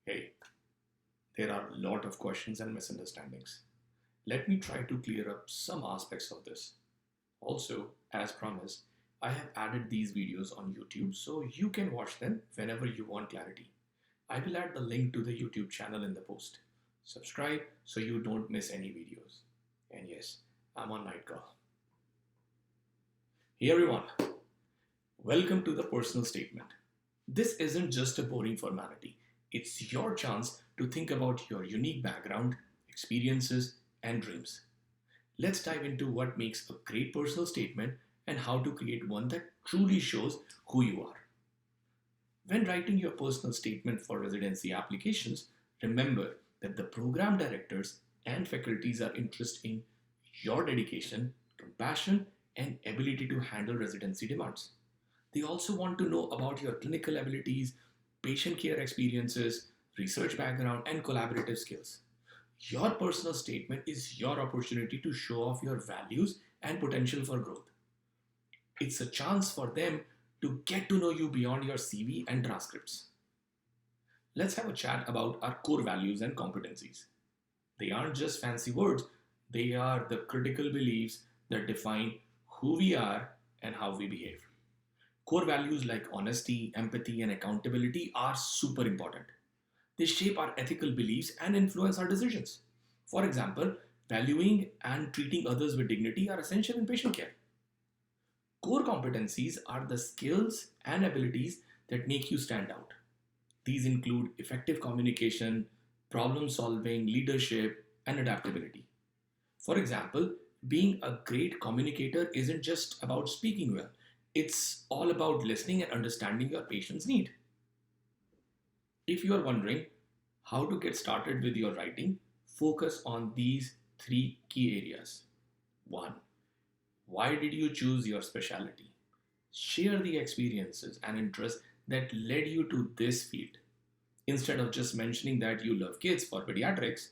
Hey, there are a lot of questions and misunderstandings. Let me try to clear up some aspects of this. Also, as promised, I have added these videos on YouTube so you can watch them whenever you want clarity. I will add the link to the YouTube channel in the post. Subscribe so you don't miss any videos. And yes, I'm on night call. Hey everyone, welcome to the personal statement. This isn't just a boring formality, it's your chance to think about your unique background, experiences, and dreams. Let's dive into what makes a great personal statement and how to create one that truly shows who you are. When writing your personal statement for residency applications, remember that the program directors and faculties are interested in your dedication, compassion, and ability to handle residency demands. They also want to know about your clinical abilities, patient care experiences, research background, and collaborative skills. Your personal statement is your opportunity to show off your values and potential for growth. It's a chance for them to get to know you beyond your CV and transcripts. Let's have a chat about our core values and competencies. They aren't just fancy words, they are the critical beliefs that define who we are and how we behave. Core values like honesty, empathy, and accountability are super important. They shape our ethical beliefs and influence our decisions. For example, valuing and treating others with dignity are essential in patient care. Core competencies are the skills and abilities that make you stand out. These include effective communication, problem solving, leadership, and adaptability. For example, being a great communicator isn't just about speaking well, it's all about listening and understanding your patient's need. If you are wondering how to get started with your writing, focus on these three key areas. 1. Why did you choose your specialty? Share the experiences and interests that led you to this field. Instead of just mentioning that you love kids for pediatrics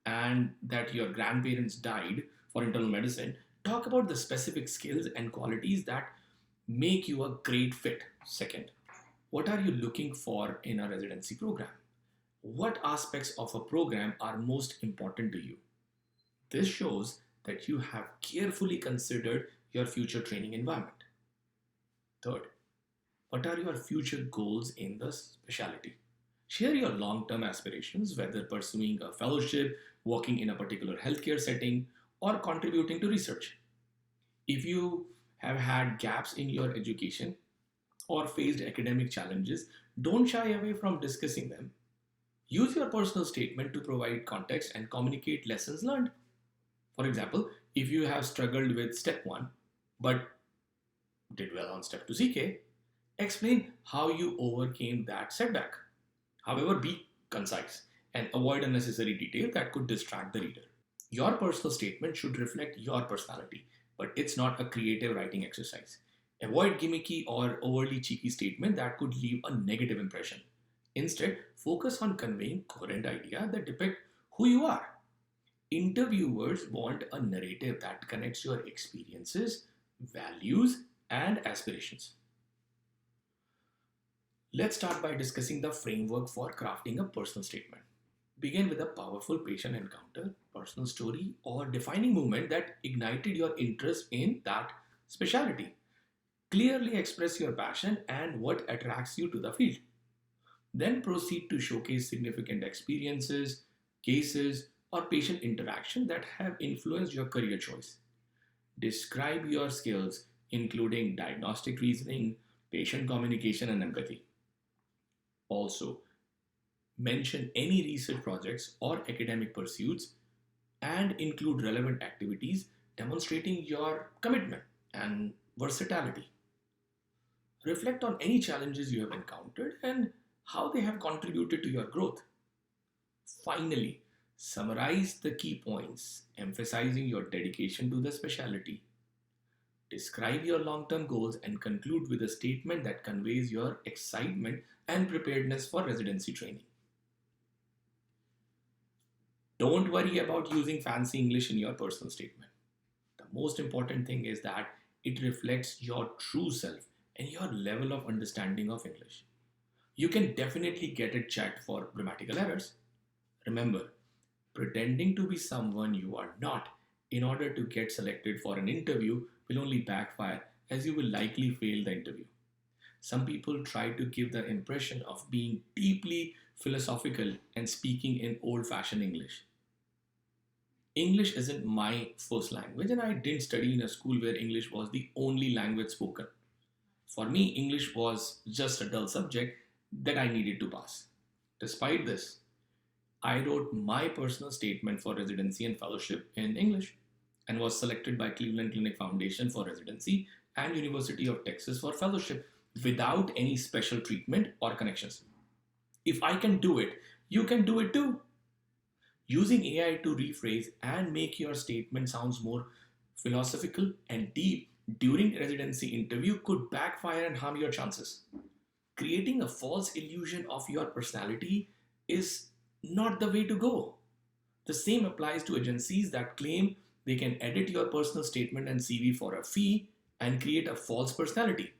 and that your grandparents died for internal medicine, talk about the specific skills and qualities that make you a great fit. Second, what are you looking for in a residency program? What aspects of a program are most important to you? This shows that you have carefully considered your future training environment. Third, what are your future goals in the specialty? Share your long term aspirations, whether pursuing a fellowship, working in a particular healthcare setting, or contributing to research. If you have had gaps in your education or faced academic challenges, don't shy away from discussing them. Use your personal statement to provide context and communicate lessons learned. For example, if you have struggled with step 1 but did well on step 2 CK, explain how you overcame that setback. However, be concise and avoid unnecessary detail that could distract the reader. Your personal statement should reflect your personality, but it's not a creative writing exercise. Avoid gimmicky or overly cheeky statement that could leave a negative impression. Instead, focus on conveying coherent idea that depict who you are. Interviewers want a narrative that connects your experiences, values, and aspirations. Let's start by discussing the framework for crafting a personal statement. Begin with a powerful patient encounter, personal story, or defining moment that ignited your interest in that specialty. Clearly express your passion and what attracts you to the field. Then proceed to showcase significant experiences, cases, or patient interaction that have influenced your career choice. Describe your skills, including diagnostic reasoning, patient communication, and empathy. Also, mention any research projects or academic pursuits and include relevant activities demonstrating your commitment and versatility. Reflect on any challenges you have encountered and how they have contributed to your growth. Finally, summarize the key points, emphasizing your dedication to the specialty. Describe your long term goals and conclude with a statement that conveys your excitement and preparedness for residency training. Don't worry about using fancy English in your personal statement. The most important thing is that it reflects your true self and your level of understanding of English. You can definitely get it checked for grammatical errors. Remember, pretending to be someone you are not in order to get selected for an interview will only backfire, as you will likely fail the interview. Some people try to give the impression of being deeply philosophical and speaking in old fashioned English. English isn't my first language, and I didn't study in a school where English was the only language spoken. For me, English was just a dull subject that I needed to pass. Despite this, I wrote my personal statement for residency and fellowship in English and was selected by Cleveland Clinic Foundation for residency and University of Texas for fellowship without any special treatment or connections. If I can do it, you can do it too. Using AI to rephrase and make your statement sounds more philosophical and deep during residency interview could backfire and harm your chances. Creating a false illusion of your personality is not the way to go. The same applies to agencies that claim they can edit your personal statement and CV for a fee and create a false personality.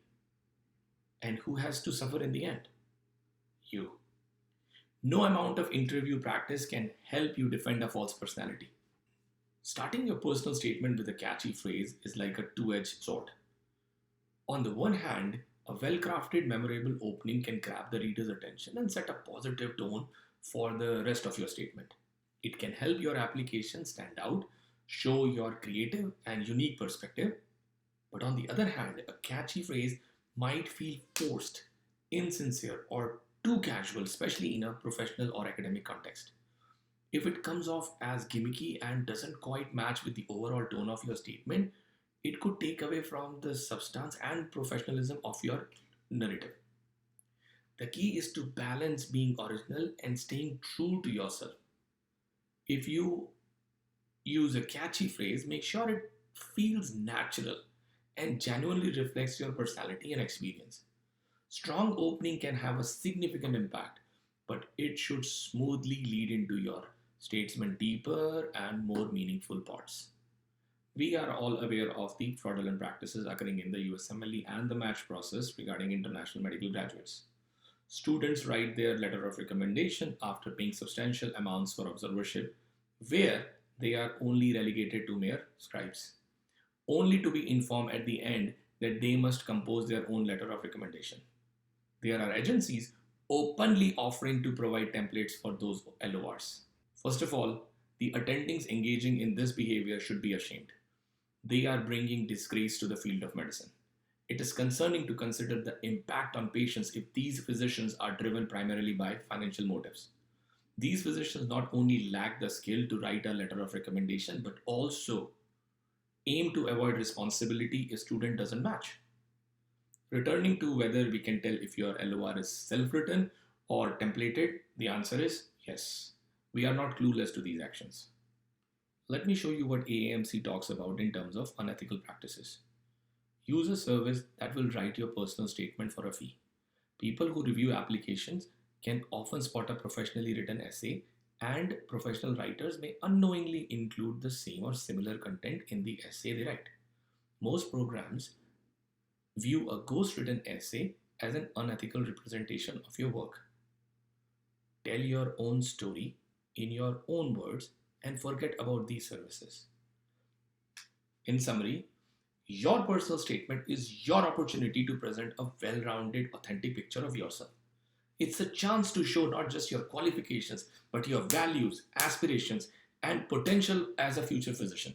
And who has to suffer in the end? You. No amount of interview practice can help you defend a false personality. Starting your personal statement with a catchy phrase is like a two edged sword. On the one hand, a well crafted, memorable opening can grab the reader's attention and set a positive tone for the rest of your statement. It can help your application stand out, show your creative and unique perspective. But on the other hand, a catchy phrase might feel forced, insincere, or too casual, especially in a professional or academic context. If it comes off as gimmicky and doesn't quite match with the overall tone of your statement, it could take away from the substance and professionalism of your narrative. The key is to balance being original and staying true to yourself. If you use a catchy phrase, make sure it feels natural and genuinely reflects your personality and experience. Strong opening can have a significant impact, but it should smoothly lead into your statement deeper and more meaningful parts. We are all aware of the fraudulent practices occurring in the USMLE and the match process regarding international medical graduates. Students write their letter of recommendation after paying substantial amounts for observership, where they are only relegated to mere scribes, only to be informed at the end that they must compose their own letter of recommendation. There are agencies openly offering to provide templates for those LORs. First of all, the attendings engaging in this behavior should be ashamed. They are bringing disgrace to the field of medicine. It is concerning to consider the impact on patients if these physicians are driven primarily by financial motives. These physicians not only lack the skill to write a letter of recommendation but also aim to avoid responsibility if student doesn't match. Returning to whether we can tell if your LOR is self-written or templated, the answer is yes. We are not clueless to these actions. Let me show you what AAMC talks about in terms of unethical practices. Use a service that will write your personal statement for a fee. People who review applications can often spot a professionally written essay, and professional writers may unknowingly include the same or similar content in the essay they write. Most programs view a ghost-written essay as an unethical representation of your work. Tell your own story in your own words and forget about these services. In summary, your personal statement is your opportunity to present a well rounded, authentic picture of yourself. It's a chance to show not just your qualifications, but your values, aspirations, and potential as a future physician.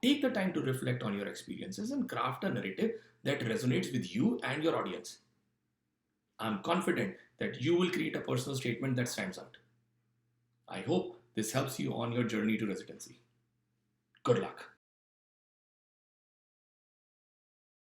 Take the time to reflect on your experiences and craft a narrative that resonates with you and your audience. I'm confident that you will create a personal statement that stands out. I hope this helps you on your journey to residency. Good luck.